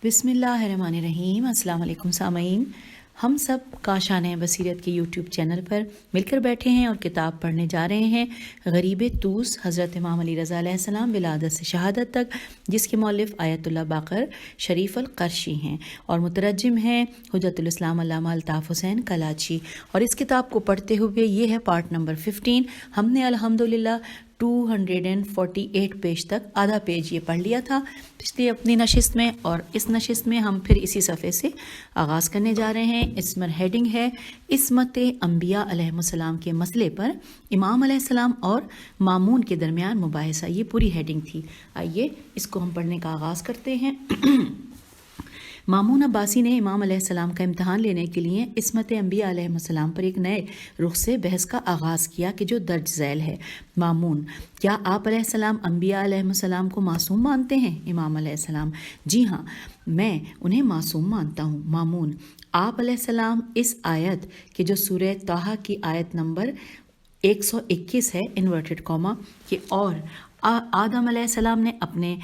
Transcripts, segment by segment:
بسم اللہ الرحمن الرحیم۔ السلام علیکم سامعین، ہم سب کاشان بصیرت کے یوٹیوب چینل پر مل کر بیٹھے ہیں اور کتاب پڑھنے جا رہے ہیں غریب طوس، حضرت امام علی رضا علیہ السلام ولادت سے شہادت تک، جس کے مؤلف آیت اللہ باقر شریف القرشی ہیں اور مترجم ہیں حجت الاسلام علامہ الطاف حسین کلاچی۔ اور اس کتاب کو پڑھتے ہوئے یہ ہے پارٹ نمبر 15۔ ہم نے الحمدللہ 248 پیج تک آدھا پیج یہ پڑھ لیا تھا پچھلی اپنی نشست میں، اور اس نشست میں ہم پھر اسی صفحے سے آغاز کرنے جا رہے ہیں۔ اس میں ہیڈنگ ہے عصمت انبیاء علیہ السلام کے مسئلے پر امام علیہ السلام اور مامون کے درمیان مباحثہ، یہ پوری ہیڈنگ تھی۔ آئیے اس کو ہم پڑھنے کا آغاز کرتے ہیں۔ مامون عباسی نے امام علیہ السلام کا امتحان لینے کے لیے عصمت انبیاء علیہ السلام پر ایک نئے رخ سے بحث کا آغاز کیا کہ جو درج ذیل ہے۔ مامون: کیا آپ علیہ السلام انبیاء علیہ السلام کو معصوم مانتے ہیں؟ امام علیہ السلام: جی ہاں، میں انہیں معصوم مانتا ہوں۔ مامون: آپ علیہ السلام اس آیت کہ جو سورہ طٰہٰ کی آیت نمبر 121 ہے انورٹڈ کاما کہ اور آدم علیہ السلام نے اپنے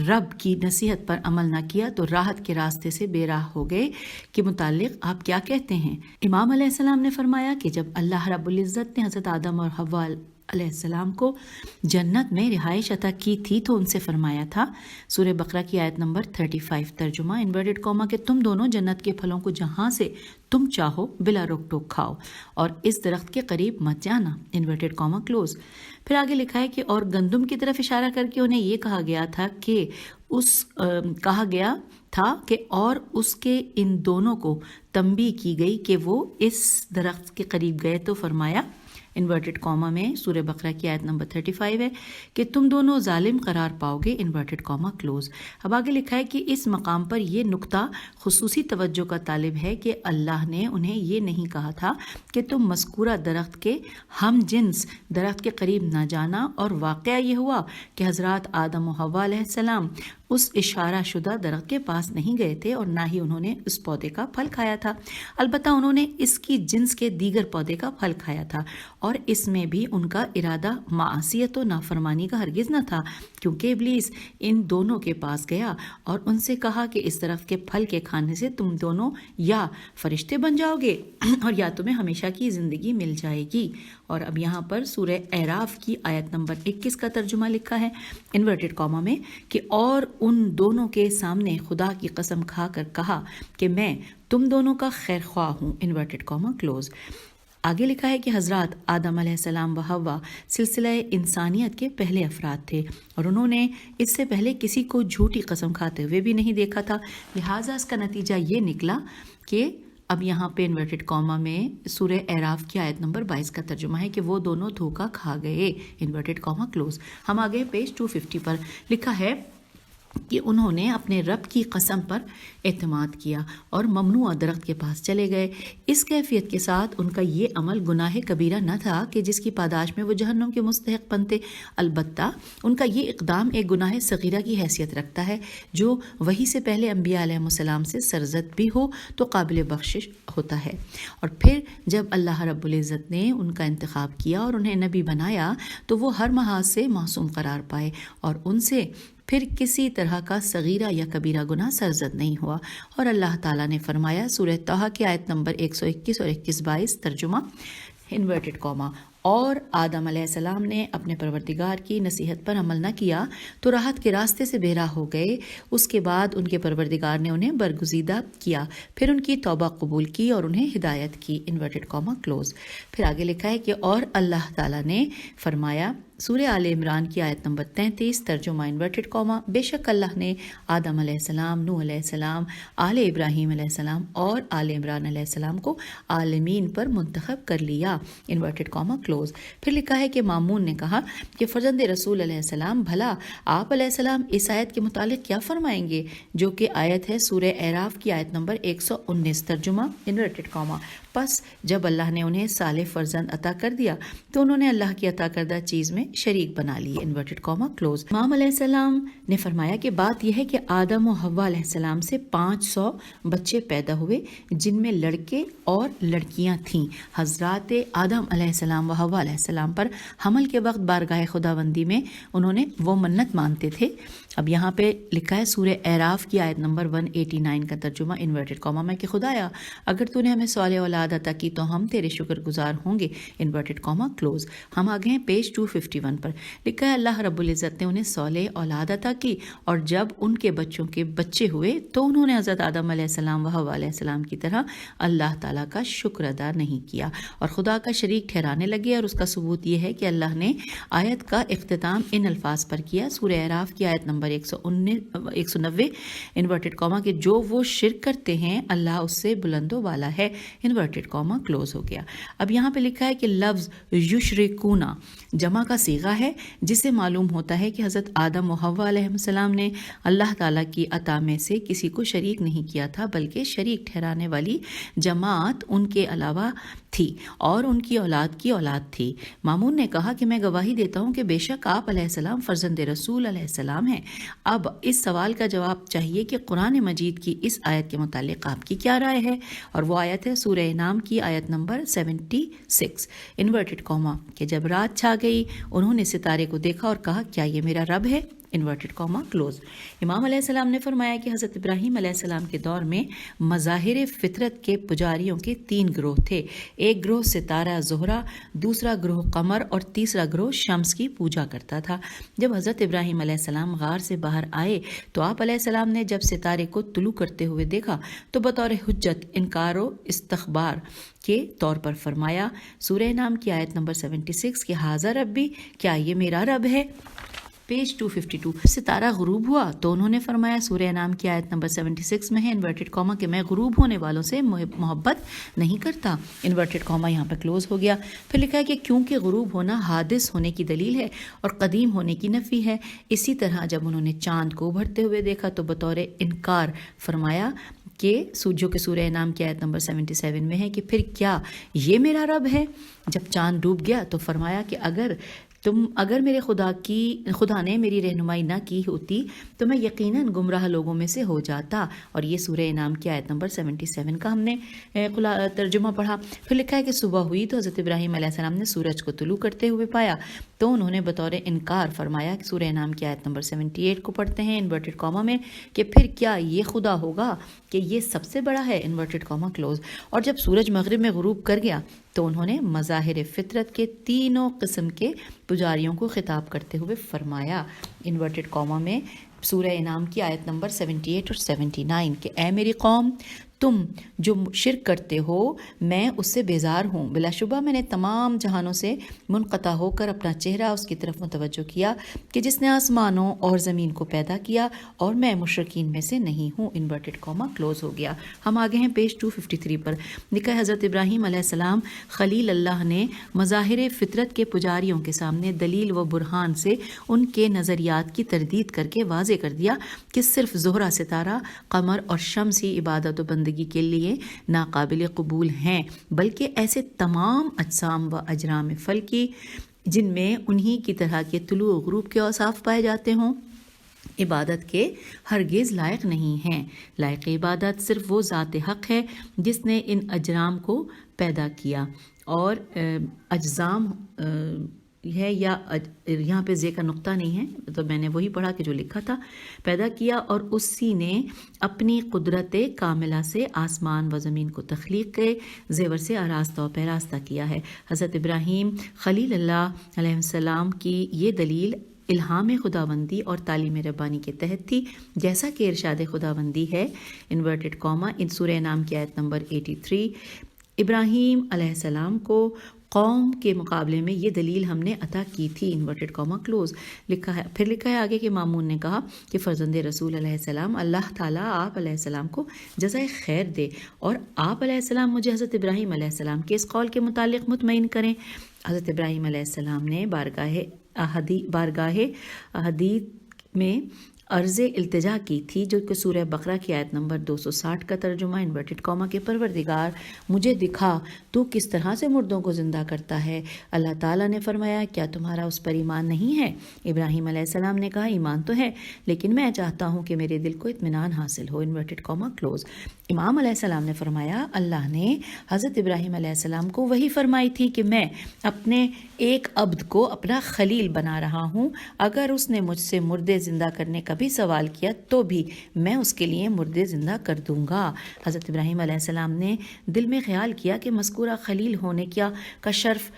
رب کی نصیحت پر عمل نہ کیا تو راحت کے راستے سے بے راہ ہو گئے کے متعلق آپ کیا کہتے ہیں؟ امام علیہ السلام نے فرمایا کہ جب اللہ رب العزت نے حضرت آدم اور حوا علیہ السلام کو جنت میں رہائش عطا کی تھی تو ان سے فرمایا تھا، سورہ بقرہ کی آیت نمبر 35 ترجمہ انورٹڈ کاما کہ تم دونوں جنت کے پھلوں کو جہاں سے تم چاہو بلا روک ٹوک کھاؤ اور اس درخت کے قریب مت جانا، انورٹڈ کاما کلوز۔ پھر آگے لکھا ہے کہ اور گندم کی طرف اشارہ کر کے انہیں یہ کہا گیا تھا کہ اور اس کے ان دونوں کو تنبیہ کی گئی کہ وہ اس درخت کے قریب گئے تو فرمایا انورٹڈ کاما میں سورہ بقرہ کی آیت نمبر 35 ہے کہ تم دونوں ظالم قرار پاؤ گے، انورٹڈ کاما کلوز۔ اب آگے لکھا ہے کہ اس مقام پر یہ نقطہ خصوصی توجہ کا طالب ہے کہ اللہ نے انہیں یہ نہیں کہا تھا کہ تم مذکورہ درخت کے ہم جنس درخت کے قریب نہ جانا، اور واقعہ یہ ہوا کہ حضرات آدم و حوا علیہ السلام اس اشارہ شدہ درخت کے پاس نہیں گئے تھے اور نہ ہی انہوں نے اس پودے کا پھل کھایا تھا، البتہ انہوں نے اس کی جنس کے دیگر پودے کا پھل کھایا تھا، اور اس میں بھی ان کا ارادہ معصیت و نافرمانی کا ہرگز نہ تھا، کیونکہ ابلیس ان دونوں کے پاس گیا اور ان سے کہا کہ اس درخت کے پھل کے کھانے سے تم دونوں یا فرشتے بن جاؤ گے اور یا تمہیں ہمیشہ کی زندگی مل جائے گی۔ اور اب یہاں پر سورہ اعراف کی آیت نمبر 21 کا ترجمہ لکھا ہے انورٹڈ کاما میں کہ اور ان دونوں کے سامنے خدا کی قسم کھا کر کہا کہ میں تم دونوں کا خیر خواہ ہوں، انورٹڈ کاما کلوز۔ آگے لکھا ہے کہ حضرات آدم علیہ السلام و حوا سلسلہ انسانیت کے پہلے افراد تھے اور انہوں نے اس سے پہلے کسی کو جھوٹی قسم کھاتے ہوئے بھی نہیں دیکھا تھا، لہٰذا اس کا نتیجہ یہ نکلا کہ اب یہاں پہ انورٹڈ کاما میں سورہ اعراف کی آیت نمبر 22 کا ترجمہ ہے کہ وہ دونوں دھوکہ کھا گئے، انورٹڈ کاما کلوز۔ ہم آگے پیج 250 پر لکھا ہے کہ انہوں نے اپنے رب کی قسم پر اعتماد کیا اور ممنوع درخت کے پاس چلے گئے۔ اس کیفیت کے ساتھ ان کا یہ عمل گناہ کبیرہ نہ تھا کہ جس کی پاداش میں وہ جہنم کے مستحق بنتے، البتہ ان کا یہ اقدام ایک گناہ صغیرہ کی حیثیت رکھتا ہے جو وہی سے پہلے انبیاء علیہ السلام سے سرزد بھی ہو تو قابل بخشش ہوتا ہے۔ اور پھر جب اللہ رب العزت نے ان کا انتخاب کیا اور انہیں نبی بنایا تو وہ ہر محاذ سے معصوم قرار پائے اور ان سے پھر کسی طرح کا صغیرہ یا کبیرہ گناہ سرزد نہیں ہوا۔ اور اللہ تعالیٰ نے فرمایا سورہ طٰہٰ کی آیت نمبر 121 اور 21-22 ترجمہ انورٹڈ کاما اور آدم علیہ السلام نے اپنے پروردگار کی نصیحت پر عمل نہ کیا تو راحت کے راستے سے بے راہ ہو گئے، اس کے بعد ان کے پروردگار نے انہیں برگزیدہ کیا، پھر ان کی توبہ قبول کی اور انہیں ہدایت کی، انورٹڈ کاما کلوز۔ پھر آگے لکھا ہے کہ اور اللہ تعالیٰ نے فرمایا سورہ آل عمران کی آیت نمبر 33 ترجمہ انورٹڈ کاما بے شک اللہ نے آدم علیہ السلام، نوح علیہ السلام، آل ابراہیم علیہ السلام اور آل عمران علیہ السلام کو عالمین پر منتخب کر لیا، انورٹڈ کاما کلوز۔ پھر لکھا ہے کہ مامون نے کہا کہ فرزند رسول علیہ السلام بھلا آپ علیہ السلام اس آیت کے متعلق کیا فرمائیں گے جو کہ آیت ہے سورہ اعراف کی آیت نمبر 119 ترجمہ انورٹڈ کاما پس جب اللہ نے انہیں صالح فرزند عطا کر دیا تو انہوں نے اللہ کی عطا کردہ چیز میں شریک بنا لیے انورٹڈ کاما کلوز۔ امام علیہ السلام نے فرمایا کہ بات یہ ہے کہ آدم و حوا علیہ السلام سے 500 بچے پیدا ہوئے جن میں لڑکے اور لڑکیاں تھیں۔ حضرات آدم علیہ السلام و حوا علیہ السلام پر حمل کے وقت بارگاہ خداوندی میں انہوں نے وہ منت مانتے تھے۔ اب یہاں پہ لکھا ہے سورہ اعراف کی آیت نمبر 189 کا ترجمہ انورٹڈ کاما میں کہ خدایا اگر تو نے ہمیں صالح اولاد عطا کی تو ہم تیرے شکر گزار ہوں گے انورٹڈ کاما کلوز۔ ہم آگے ہیں پیج 251 پر، لکھا ہے اللہ رب العزت نے انہیں صالح اولاد عطا کی اور جب ان کے بچوں کے بچے ہوئے تو انہوں نے حضرت آدم علیہ السلام و حوا علیہ السلام کی طرح اللہ تعالیٰ کا شکر ادا نہیں کیا اور خدا کا شریک ٹھہرانے لگے، اور اس کا ثبوت یہ ہے کہ اللہ نے آیت کا اختتام ان الفاظ پر کیا سورہ اعراف کی آیت نمبر 190 انورٹڈ کاما کہ جو وہ شرک کرتے ہیں اللہ اس سے بلند و بالا ہے انورٹڈ کاما کلوز ہو گیا۔ اب یہاں پہ لکھا ہے کہ لفظ یشرکونا جمع کا صیغہ ہے جس سے معلوم ہوتا ہے کہ حضرت آدم و حوا علیہ السلام نے اللہ تعالیٰ کی عطا میں سے کسی کو شریک نہیں کیا تھا، بلکہ شریک ٹھہرانے والی جماعت ان کے علاوہ تھی اور ان کی اولاد تھی۔ مامون نے کہا کہ میں گواہی دیتا ہوں کہ بے شک آپ علیہ السلام فرزند رسول علیہ السلام ہیں۔ اب اس سوال کا جواب چاہیے کہ قرآن مجید کی اس آیت کے متعلق آپ کی کیا رائے ہے، اور وہ آیت ہے سورہ انعام کی آیت نمبر 76 انورٹڈ کاما کہ جب رات چھا گئی انہوں نے ستارے کو دیکھا اور کہا کیا یہ میرا رب ہے انورٹڈ کاما کلوز۔ امام علیہ السلام نے فرمایا کہ حضرت ابراہیم علیہ السلام کے دور میں مظاہر فطرت کے پجاریوں کے 3 گروہ تھے، ایک گروہ ستارہ زہرہ، دوسرا گروہ قمر اور تیسرا گروہ شمس کی پوجا کرتا تھا۔ جب حضرت ابراہیم علیہ السلام غار سے باہر آئے تو آپ علیہ السلام نے جب ستارے کو طلوع کرتے ہوئے دیکھا تو بطور حجت انکار و استخبار کے طور پر فرمایا سورہ انعام کی آیت نمبر 76 کہ ھذا ربی کیا یہ میرا رب ہے۔ پیج 252 ستارہ غروب ہوا تو انہوں نے فرمایا سورہ انعام کی آیت نمبر 76 میں ہے انورٹڈ کاما کہ میں غروب ہونے والوں سے محبت نہیں کرتا انورٹڈ کاما یہاں پہ کلوز ہو گیا۔ پھر لکھا ہے کہ کیونکہ غروب ہونا حادث ہونے کی دلیل ہے اور قدیم ہونے کی نفی ہے، اسی طرح جب انہوں نے چاند کو ابھرتے ہوئے دیکھا تو بطور انکار فرمایا کہ جو کہ سورہ انعام کی آیت نمبر 77 میں ہے کہ پھر کیا یہ میرا رب ہے۔ جب چاند ڈوب گیا تو فرمایا کہ اگر میرے خدا نے میری رہنمائی نہ کی ہوتی تو میں یقیناً گمراہ لوگوں میں سے ہو جاتا، اور یہ سورہ انعام کی آیت نمبر 77 کا ہم نے ترجمہ پڑھا۔ پھر لکھا ہے کہ صبح ہوئی تو حضرت ابراہیم علیہ السلام نے سورج کو طلوع کرتے ہوئے پایا تو انہوں نے بطور انکار فرمایا کہ سورہ انعام کی آیت نمبر 78 کو پڑھتے ہیں انورٹڈ کاما میں کہ پھر کیا یہ خدا ہوگا کہ یہ سب سے بڑا ہے انورٹڈ کاما کلوز۔ اور جب سورج مغرب میں غروب کر گیا تو انہوں نے مظاہر فطرت کے 3 قسم کے پجاریوں کو خطاب کرتے ہوئے فرمایا انورٹڈ کاما میں سورہ انعام کی آیت نمبر 78 اور 79 کہ اے میری قوم تم جو شرک کرتے ہو میں اس سے بیزار ہوں، بلا شبہ میں نے تمام جہانوں سے منقطع ہو کر اپنا چہرہ اس کی طرف متوجہ کیا کہ جس نے آسمانوں اور زمین کو پیدا کیا اور میں مشرکین میں سے نہیں ہوں انورٹڈ کاما کلوز ہو گیا۔ ہم آگے ہیں پیج 253 پر، لکھا ہے حضرت ابراہیم علیہ السلام خلیل اللہ نے مظاہر فطرت کے پجاریوں کے سامنے دلیل و برہان سے ان کے نظریات کی تردید کر کے واضح کر دیا کہ صرف زہرہ ستارہ، قمر اور شمس ہی عبادت و بندگی کے لیے ناقابل قبول ہیں، بلکہ ایسے تمام اجسام و اجرام فلکی جن میں انہی کی طرح کے طلوع و غروب کے اوصاف پائے جاتے ہوں عبادت کے ہرگز لائق نہیں ہیں۔ لائق عبادت صرف وہ ذات حق ہے جس نے ان اجرام کو پیدا کیا، اور اجزام ہے یا یہاں پہ زے کا نقطہ نہیں ہے تو میں نے وہی پڑھا کہ جو لکھا تھا، پیدا کیا اور اسی نے اپنی قدرت کاملہ سے آسمان و زمین کو تخلیق کے زیور سے آراستہ و پیراستہ کیا ہے۔ حضرت ابراہیم خلیل اللہ علیہ السلام کی یہ دلیل الہام خداوندی اور تعلیم ربانی کے تحت تھی، جیسا کہ ارشاد خداوندی ہے انورٹڈ کاما ان سورہ انعام کی آیت نمبر 83 ابراہیم علیہ السلام کو قوم کے مقابلے میں یہ دلیل ہم نے عطا کی تھی انورٹڈ کاما کلوز۔ لکھا ہے پھر لکھا ہے آگے کہ مامون نے کہا کہ فرزند رسول علیہ السلام اللہ تعالیٰ آپ علیہ السلام کو جزائے خیر دے، اور آپ علیہ السلام مجھے حضرت ابراہیم علیہ السلام کے اس قول کے متعلق مطمئن کریں۔ حضرت ابراہیم علیہ السلام نے بارگاہ احدیث میں عرض التجا کی تھی، جو کہ سورہ بقرہ کی آیت نمبر 260 کا ترجمہ انورٹڈ کاما کہ پروردگار مجھے دکھا تو کس طرح سے مردوں کو زندہ کرتا ہے۔ اللہ تعالیٰ نے فرمایا کیا تمہارا اس پر ایمان نہیں ہے؟ ابراہیم علیہ السلام نے کہا ایمان تو ہے، لیکن میں چاہتا ہوں کہ میرے دل کو اطمینان حاصل ہو، انورٹڈ کاما کلوز۔ امام علیہ السلام نے فرمایا اللہ نے حضرت ابراہیم علیہ السلام کو وہی فرمائی تھی کہ میں اپنے ایک عبد کو اپنا خلیل بنا رہا ہوں، اگر اس نے مجھ سے مردے زندہ کرنے کا بھی سوال کیا تو بھی میں اس کے لیے مردے زندہ کر دوں گا۔ حضرت ابراہیم علیہ السلام نے دل میں خیال کیا کہ مذکورہ خلیل ہونے کا شرف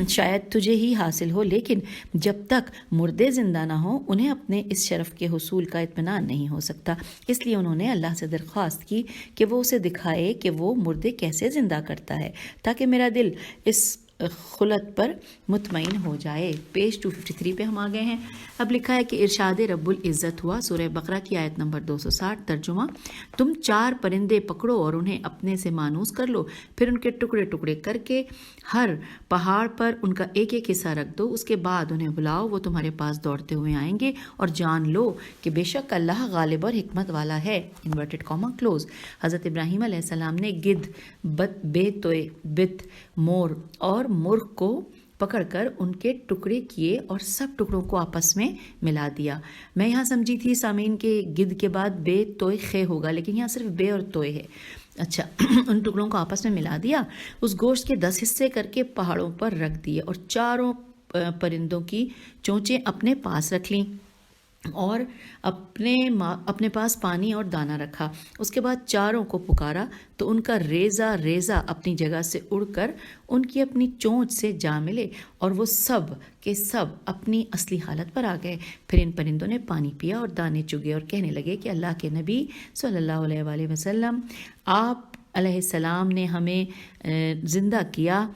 شاید تجھے ہی حاصل ہو، لیکن جب تک مردے زندہ نہ ہوں انہیں اپنے اس شرف کے حصول کا اطمینان نہیں ہو سکتا۔ اس لیے انہوں نے اللہ سے درخواست کی کہ وہ اسے دکھائے کہ وہ مردے کیسے زندہ کرتا ہے، تاکہ میرا دل اس خلت پر مطمئن ہو جائے۔ پیج 253 پہ ہم آ گئے ہیں۔ اب لکھا ہے کہ ارشاد رب العزت ہوا، سورہ بقرہ کی آیت نمبر 260 ترجمہ، تم 4 پرندے پکڑو اور انہیں اپنے سے مانوس کر لو، پھر ان کے ٹکڑے ٹکڑے کر کے ہر پہاڑ پر ان کا ایک ایک حصہ رکھ دو، اس کے بعد انہیں بلاؤ، وہ تمہارے پاس دوڑتے ہوئے آئیں گے، اور جان لو کہ بے شک اللہ غالب اور حکمت والا ہے، انورٹڈ کاما کلوز۔ حضرت ابراہیم علیہ السلام نے گدھ، بت، مور اور مرغ کو پکڑ کر ان کے ٹکڑے کیے اور سب ٹکڑوں کو آپس میں ملا دیا۔ میں یہاں سمجھی تھی سامعین کے گدھ کے بعد بے توئے خے ہوگا، لیکن یہاں صرف بے اور توئے ہے۔ اچھا، ان ٹکڑوں کو آپس میں ملا دیا، اس گوشت کے 10 حصے کر کے پہاڑوں پر رکھ دیے اور 4 پرندوں کی چونچیں اپنے پاس رکھ لیں اور اپنے پاس پانی اور دانہ رکھا۔ اس کے بعد 4 کو پکارا تو ان کا ریزہ ریزہ اپنی جگہ سے اڑ کر ان کی اپنی چونچ سے جا ملے اور وہ سب کے سب اپنی اصلی حالت پر آ گئے۔ پھر ان پرندوں نے پانی پیا اور دانے چگے اور کہنے لگے کہ اللہ کے نبی صلی اللہ علیہ وآلہ وسلم، آپ علیہ السلام نے ہمیں زندہ کیا،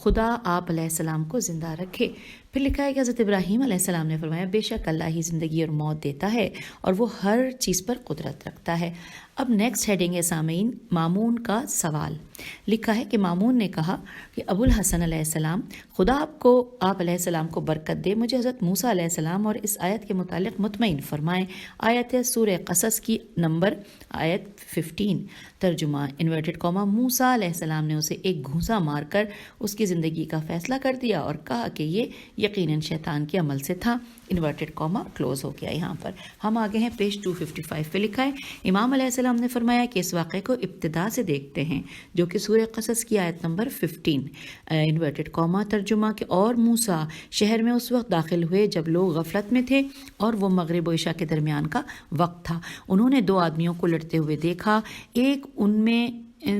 خدا آپ علیہ السلام کو زندہ رکھے۔ پھر لکھا ہے کہ حضرت ابراہیم علیہ السلام نے فرمایا بے شک اللہ ہی زندگی اور موت دیتا ہے اور وہ ہر چیز پر قدرت رکھتا ہے۔ اب نیکسٹ ہیڈنگ ہے سامعین، مامون کا سوال۔ لکھا ہے کہ مامون نے کہا کہ ابو الحسن علیہ السلام، خدا آپ علیہ السلام کو برکت دے، مجھے حضرت موسیٰ علیہ السلام اور اس آیت کے متعلق مطمئن فرمائیں۔ آیت ہے سورہ قصص کی نمبر آیت 15 ترجمہ انورٹڈ کاما، موسیٰ علیہ السلام نے اسے ایک گھونسا مار کر اس کی زندگی کا فیصلہ کر دیا اور کہا کہ یہ یقیناً شیطان کے عمل سے تھا، انورٹڈ کاما کلوز ہو گیا۔ یہاں پر ہم آگے ہیں پیج 255 پہ لکھا ہے امام علیہ السلام نے فرمایا کہ اس واقعے کو ابتدا سے دیکھتے ہیں، جو کہ سورہ قصص کی آیت نمبر 15 انورٹڈ کاما ترجمہ کہ اور موسیٰ شہر میں اس وقت داخل ہوئے جب لوگ غفلت میں تھے اور وہ مغرب و عشاء کے درمیان کا وقت تھا۔ انہوں نے 2 آدمیوں کو لڑتے ہوئے دیکھا، ایک ان میں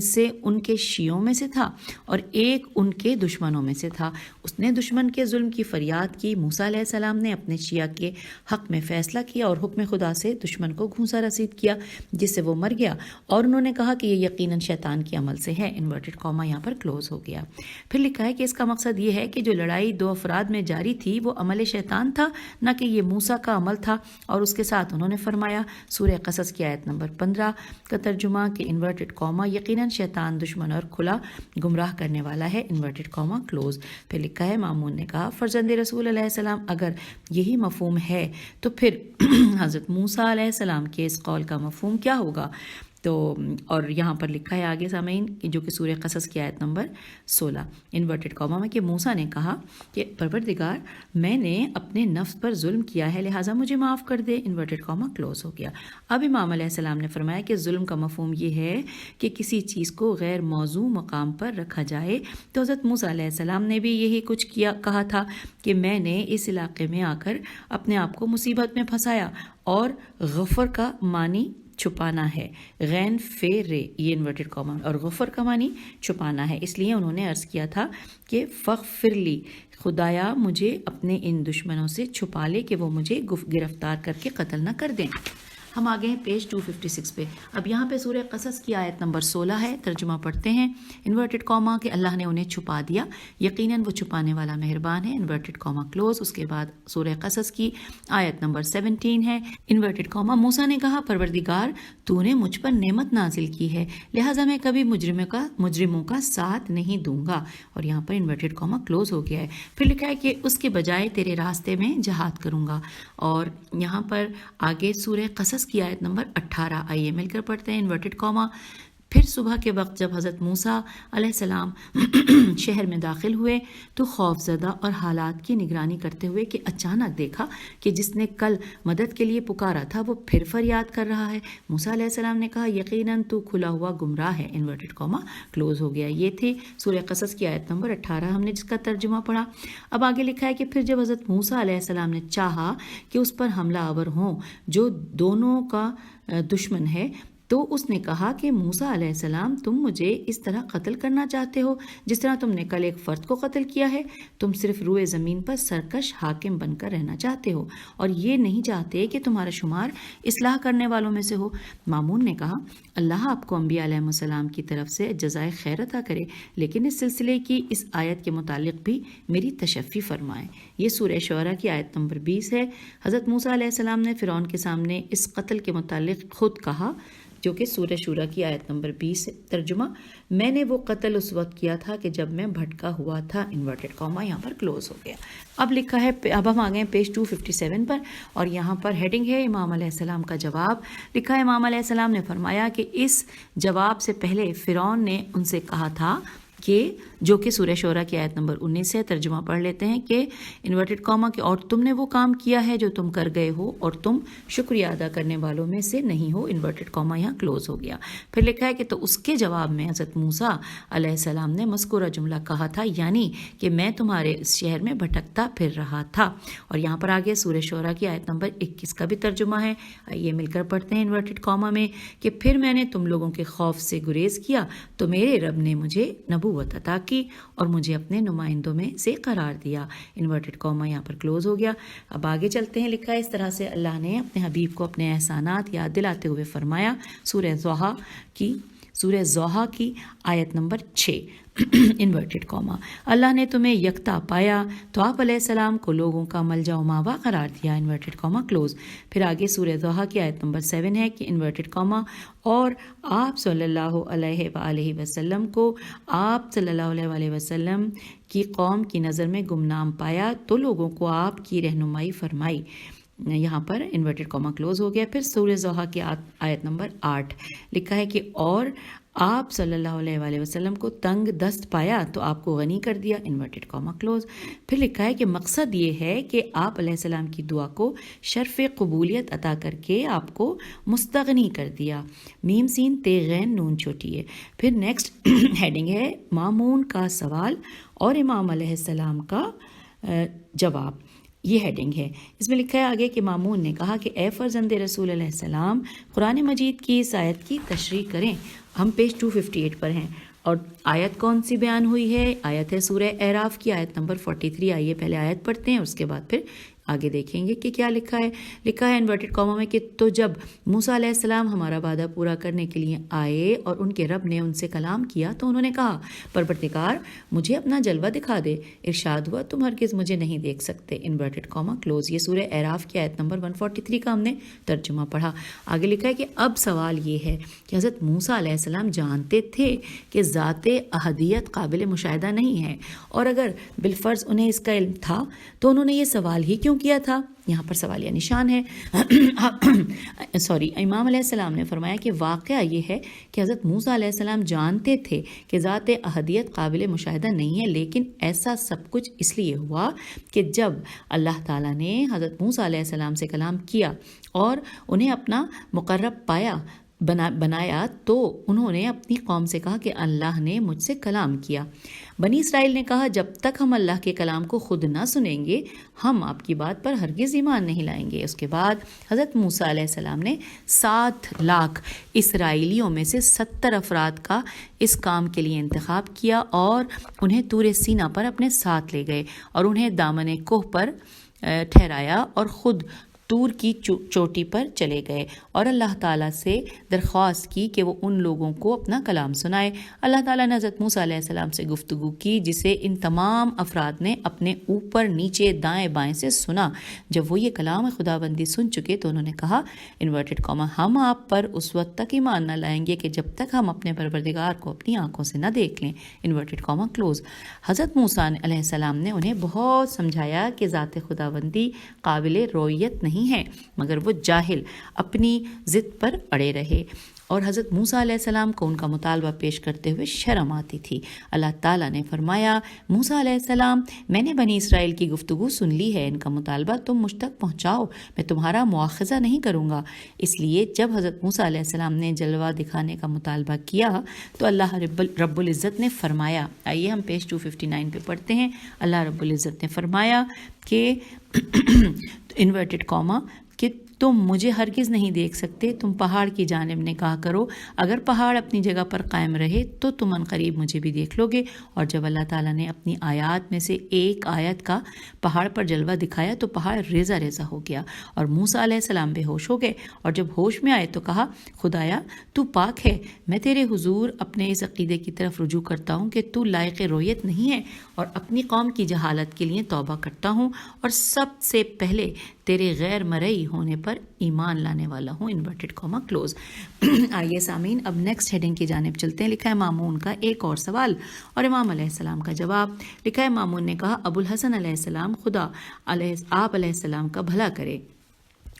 سے ان کے شیعوں میں سے تھا اور ایک ان کے دشمنوں میں سے تھا۔ اس نے دشمن کے ظلم کی فریاد کی، موسیٰ علیہ السلام نے اپنے شیعہ کے حق میں فیصلہ کیا اور حکم خدا سے دشمن کو گھونسا رسید کیا جس سے وہ مر گیا، اور انہوں نے کہا کہ یہ یقیناً شیطان کے عمل سے ہے، انورٹڈ کاما یہاں پر کلوز ہو گیا۔ پھر لکھا ہے کہ اس کا مقصد یہ ہے کہ جو لڑائی 2 افراد میں جاری تھی وہ عمل شیطان تھا، نہ کہ یہ موسیٰ کا عمل تھا، اور اس کے ساتھ انہوں نے فرمایا سورہ قصص کی آیت نمبر 15 کا ترجمہ کہ انورٹڈ کاما یقیناً شیطان دشمن اور کھلا گمراہ کرنے والا ہے، انورٹڈ کاما کلوز۔ پھر لکھا ہے مامون نے کہا فرزند رسول علیہ السلام اگر یہی مفہوم ہے تو پھر حضرت موسیٰ علیہ السلام کے اس قول کا مفہوم کیا ہوگا؟ تو اور یہاں پر لکھا ہے آگے سامعین جو کہ سورہ قصص کی آیت نمبر 16 انورٹڈ کاما میں کہ موسیٰ نے کہا کہ پروردگار میں نے اپنے نفس پر ظلم کیا ہے لہٰذا مجھے معاف کر دے، انورٹڈ کاما کلوز ہو گیا۔ اب امام علیہ السلام نے فرمایا کہ ظلم کا مفہوم یہ ہے کہ کسی چیز کو غیر موضوع مقام پر رکھا جائے، تو حضرت موسیٰ علیہ السلام نے بھی یہی کچھ کہا تھا کہ میں نے اس علاقے میں آ کر اپنے آپ کو مصیبت میں پھنسایا، اور غفر کا معنی چھپانا ہے، غین فے رے یہ انورٹڈ کاما، اور غفر کا معنی چھپانا ہے، اس لیے انہوں نے عرض کیا تھا کہ فغفر لی، خدایا مجھے اپنے ان دشمنوں سے چھپا لے کہ وہ مجھے گرفتار کر کے قتل نہ کر دیں۔ ہم آگے ہیں پیج 256 پہ. اب یہاں پہ سورہ قصص کی آیت نمبر 16 ہے. ترجمہ پڑھتے ہیں. انورٹڈ کاما کہ اللہ نے انہیں چھپا دیا، یقیناً وہ چھپانے والا مہربان ہے. Inverted comma close. اس کے بعد سورہ قصص کی آیت نمبر 17 ہے. انورٹڈ کاما موسیٰ نے کہا پروردگار تو نے مجھ پر نعمت نازل کی ہے، لہٰذا میں کبھی مجرموں کا ساتھ نہیں دوں گا. اور یہاں پر انورٹڈ کاما کلوز ہو گیا ہے. پھر لکھا ہے کہ اس کے بجائے تیرے راستے میں جہاد کروں گا. اور یہاں پر آگے سورہ قصص کی آیت نمبر 18 آئیے مل کر پڑھتے ہیں. انورٹڈ کاما پھر صبح کے وقت جب حضرت موسیٰ علیہ السلام شہر میں داخل ہوئے تو خوف زدہ اور حالات کی نگرانی کرتے ہوئے کہ اچانک دیکھا کہ جس نے کل مدد کے لیے پکارا تھا وہ پھر فریاد کر رہا ہے. موسیٰ علیہ السلام نے کہا یقیناً تو کھلا ہوا گمراہ ہے. انورٹڈ کاما کلوز ہو گیا. یہ تھی سورہ قصص کی آیت نمبر 18 ہم نے جس کا ترجمہ پڑھا. اب آگے لکھا ہے کہ پھر جب حضرت موسیٰ علیہ السلام نے چاہا کہ اس پر حملہ آور ہوں جو دونوں کا دشمن ہے تو اس نے کہا کہ موسیٰ علیہ السلام تم مجھے اس طرح قتل کرنا چاہتے ہو جس طرح تم نے کل ایک فرد کو قتل کیا ہے. تم صرف روئے زمین پر سرکش حاکم بن کر رہنا چاہتے ہو اور یہ نہیں چاہتے کہ تمہارا شمار اصلاح کرنے والوں میں سے ہو. مامون نے کہا اللہ آپ کو انبیاء علیہ السلام کی طرف سے جزائے خیر عطا کرے، لیکن اس سلسلے کی اس آیت کے متعلق بھی میری تشفی فرمائیں. یہ سورہ شعراء کی آیت نمبر 20 ہے. حضرت موسیٰ علیہ السلام نے فرعون کے سامنے اس قتل کے متعلق خود کہا جو کہ سورہ شورى کی آیت نمبر 20 ہے. ترجمہ میں نے وہ قتل اس وقت کیا تھا کہ جب میں بھٹکا ہوا تھا. انورٹڈ کاما یہاں پر کلوز ہو گیا. اب لکھا ہے، اب ہم آگئے ہیں پیج 257 پر اور یہاں پر ہیڈنگ ہے امام علیہ السلام کا جواب. لکھا ہے امام علیہ السلام نے فرمایا کہ اس جواب سے پہلے فرعون نے ان سے کہا تھا کہ جو کہ سورہ شعراء کی آیت نمبر 19 ہے. ترجمہ پڑھ لیتے ہیں کہ انورٹڈ کاما کہ اور تم نے وہ کام کیا ہے جو تم کر گئے ہو اور تم شکریہ ادا کرنے والوں میں سے نہیں ہو. انورٹڈ کاما یہاں کلوز ہو گیا. پھر لکھا ہے کہ تو اس کے جواب میں حضرت موسیٰ علیہ السلام نے مذکورہ جملہ کہا تھا، یعنی کہ میں تمہارے اس شہر میں بھٹکتا پھر رہا تھا. اور یہاں پر آگے سورہ شعراء کی آیت نمبر 21 کا بھی ترجمہ ہے. یہ مل کر پڑھتے ہیں انورٹڈ کاما میں کہ پھر میں نے تم لوگوں کے خوف سے گریز کیا تو میرے رب نے مجھے نبوت عطا کی اور مجھے اپنے نمائندوں میں سے قرار دیا. انورٹڈ کاما یہاں پر کلوز ہو گیا. اب آگے چلتے ہیں. لکھا ہے اس طرح سے اللہ نے اپنے حبیب کو اپنے احسانات یاد دلاتے ہوئے فرمایا. سورہ ضحیٰ کی آیت نمبر 6 انورٹڈ کاما اللہ نے تمہیں یکتا پایا تو آپ علیہ السلام کو لوگوں کا ملجا و ماوا قرار دیا. Inverted comma close. پھر آگے سورہ ضحیٰ کی آیت نمبر 7 ہے کہ انورٹڈ کاما اور آپ صلی اللہ علیہ وآلہ وسلم کو آپ صلی اللہ علیہ وآلہ وسلم کی قوم کی نظر میں گمنام پایا تو لوگوں کو آپ کی رہنمائی فرمائی. یہاں پر انورٹڈ کاما کلوز ہو گیا. پھر سورہ ضحیٰ کی آیت نمبر 8 لکھا ہے کہ اور آپ صلی اللہ علیہ وآلہ وسلم کو تنگ دست پایا تو آپ کو غنی کر دیا. Inverted comma close. پھر لکھا ہے کہ مقصد یہ ہے کہ آپ علیہ السلام کی دعا کو شرف قبولیت عطا کر کے آپ کو مستغنی کر دیا. میم سین تے غین نون چھوٹی ہے. پھر نیکسٹ ہیڈنگ ہے مامون کا سوال اور امام علیہ السلام کا جواب. یہ ہیڈنگ ہے. اس میں لکھا ہے آگے کہ مامون نے کہا کہ اے فرزند رسول علیہ السلام قرآن مجید کی اس آیت کی تشریح کریں. ہم پیج 258 پر ہیں اور آیت کون سی بیان ہوئی ہے؟ آیت ہے سورہ اعراف کی آیت نمبر 43. آئیے پہلے آیت پڑھتے ہیں اس کے بعد پھر آگے دیکھیں گے کہ کیا لکھا ہے. لکھا ہے انورٹڈ کاما میں کہ تو جب موسیٰ علیہ السلام ہمارا وعدہ پورا کرنے کے لیے آئے اور ان کے رب نے ان سے کلام کیا تو انہوں نے کہا پروردگار مجھے اپنا جلوہ دکھا دے. ارشاد ہوا تم ہرگز مجھے نہیں دیکھ سکتے. Inverted comma close. یہ سورہ اعراف کی آیت نمبر 143 کا ہم نے ترجمہ پڑھا. آگے لکھا ہے کہ اب سوال یہ ہے کہ حضرت موسیٰ علیہ السلام جانتے تھے کہ ذات احدیت قابل مشاہدہ نہیں ہے اور اگر بالفرض انہیں اس کا علم تھا تو انہوں نے یہ سوال ہی کیوں کیا تھا؟ یہاں پر سوالیہ نشان ہے. امام علیہ السلام نے فرمایا کہ واقعہ یہ ہے کہ حضرت موسیٰ علیہ السلام جانتے تھے کہ ذات احدیت قابل مشاہدہ نہیں ہے، لیکن ایسا سب کچھ اس لیے ہوا کہ جب اللہ تعالیٰ نے حضرت موسیٰ علیہ السلام سے کلام کیا اور انہیں اپنا مقرب بنایا تو انہوں نے اپنی قوم سے کہا کہ اللہ نے مجھ سے کلام کیا. بنی اسرائیل نے کہا جب تک ہم اللہ کے کلام کو خود نہ سنیں گے ہم آپ کی بات پر ہرگز ایمان نہیں لائیں گے. اس کے بعد حضرت موسیٰ علیہ السلام نے 7 لاکھ اسرائیلیوں میں سے 70 افراد کا اس کام کے لیے انتخاب کیا اور انہیں طور سینا پر اپنے ساتھ لے گئے اور انہیں دامن کوہ پر ٹھہرایا اور خود طور کی چوٹی پر چلے گئے اور اللہ تعالیٰ سے درخواست کی کہ وہ ان لوگوں کو اپنا کلام سنائے۔ اللہ تعالیٰ نے حضرت موسیٰ علیہ السلام سے گفتگو کی جسے ان تمام افراد نے اپنے اوپر نیچے دائیں بائیں سے سنا۔ جب وہ یہ کلام خداوندی سن چکے تو انہوں نے کہا انورٹڈ کاما ہم آپ پر اس وقت تک ایمان نہ لائیں گے کہ جب تک ہم اپنے پروردگار کو اپنی آنکھوں سے نہ دیکھ لیں، انورٹڈ کاما کلوز۔ حضرت موسیٰ علیہ السلام نے انہیں بہت سمجھایا کہ ذات خداوندی قابل رویت نہیں ہے، مگر وہ جاہل اپنی ضد پر اڑے رہے اور حضرت موسیٰ علیہ السلام کو ان کا مطالبہ پیش کرتے ہوئے شرم آتی تھی۔ اللہ تعالیٰ نے فرمایا موسیٰ علیہ السلام میں نے بنی اسرائیل کی گفتگو سن لی ہے، ان کا مطالبہ تم مجھ تک پہنچاؤ، میں تمہارا مواخذہ نہیں کروں گا۔ اس لیے جب حضرت موسیٰ علیہ السلام نے جلوہ دکھانے کا مطالبہ کیا تو اللہ رب العزت نے فرمایا، آئیے ہم پیج 259 پہ پڑھتے ہیں۔ اللہ رب العزت نے فرمایا کہ انورٹڈ کاما کہ تم مجھے ہرگز نہیں دیکھ سکتے، تم پہاڑ کی جانب نگاہ کرو، اگر پہاڑ اپنی جگہ پر قائم رہے تو تم عنقریب مجھے بھی دیکھ لو گے۔ اور جب اللہ تعالیٰ نے اپنی آیات میں سے ایک آیت کا پہاڑ پر جلوہ دکھایا تو پہاڑ ریزہ ریزہ ہو گیا اور موسیٰ علیہ السلام بے ہوش ہو گئے، اور جب ہوش میں آئے تو کہا خدایا تو پاک ہے، میں تیرے حضور اپنے اس عقیدے کی طرف رجوع کرتا ہوں کہ تو لائق رویت نہیں ہے، اور اپنی قوم کی جہالت کے لیے توبہ کرتا ہوں اور سب سے پہلے تیرے غیر مرئی ہونے پر ایمان لانے والا ہوں، انورٹڈ کاما کلوز۔ آئیے سامعین اب نیکسٹ ہیڈنگ کی جانب چلتے ہیں۔ لکھا ہے مامون کا ایک اور سوال اور امام علیہ السلام کا جواب۔ لکھا ہے مامون نے کہا ابو الحسن علیہ السلام خدا آپ علیہ السلام کا بھلا کرے،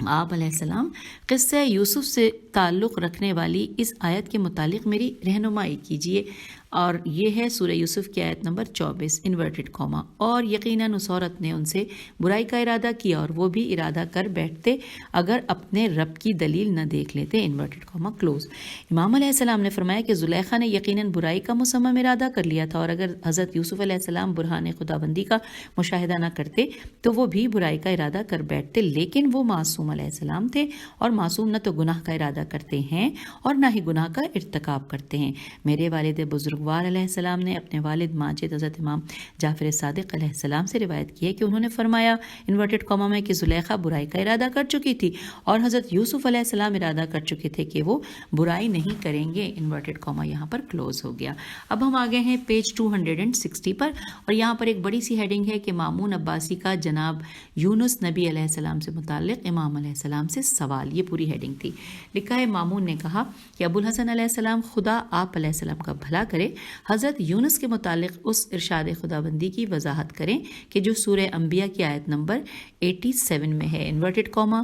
آپ علیہ السلام قصہ یوسف سے تعلق رکھنے والی اس آیت کے متعلق میری رہنمائی کیجیے، اور یہ ہے سورہ یوسف کی آیت نمبر 24 انورٹڈ کاما۔ اور یقیناً اس عورت نے ان سے برائی کا ارادہ کیا اور وہ بھی ارادہ کر بیٹھتے اگر اپنے رب کی دلیل نہ دیکھ لیتے، انورٹڈ کاما کلوز۔ امام علیہ السلام نے فرمایا کہ زلیخا نے یقیناً برائی کا مصمم ارادہ کر لیا تھا، اور اگر حضرت یوسف علیہ السلام برہان خداوندی کا مشاہدہ نہ کرتے تو وہ بھی برائی کا ارادہ کر بیٹھتے، لیکن وہ معصوم علیہ السلام تھے، اور معصوم نہ تو گناہ کا ارادہ کرتے ہیں اور نہ ہی گناہ کا ارتکاب کرتے ہیں۔ میرے والد بزرگوار علیہ السلام نے اپنے والد ماجد حضرت امام جعفر صادق علیہ السلام سے روایت کی ہے کہ انہوں نے فرمایا انورٹڈ کاما میں کہ زلیخا برائی کا ارادہ کر چکی تھی اور حضرت یوسف علیہ السلام ارادہ کر چکے تھے کہ وہ برائی نہیں کریں گے، انورٹڈ کاما یہاں پر کلوز ہو گیا۔ اب ہم آگے ہیں پیج 260 پر، اور یہاں پر ایک بڑی سی ہیڈنگ ہے کہ مامون عباسی کا جناب یونس نبی علیہ السلام سے متعلق امام علیہ السلام سے سوال، یہ پوری ہیڈنگ تھی۔ لکھا ہے مامون نے کہا کہ ابو الحسن علیہ السلام خدا آپ علیہ السلام کا بھلا کرے، حضرت یونس کے متعلق اس ارشاد خداوندی کی وضاحت کریں کہ جو سورہ انبیاء کی آیت نمبر 87 میں ہے، انورٹڈ کاما،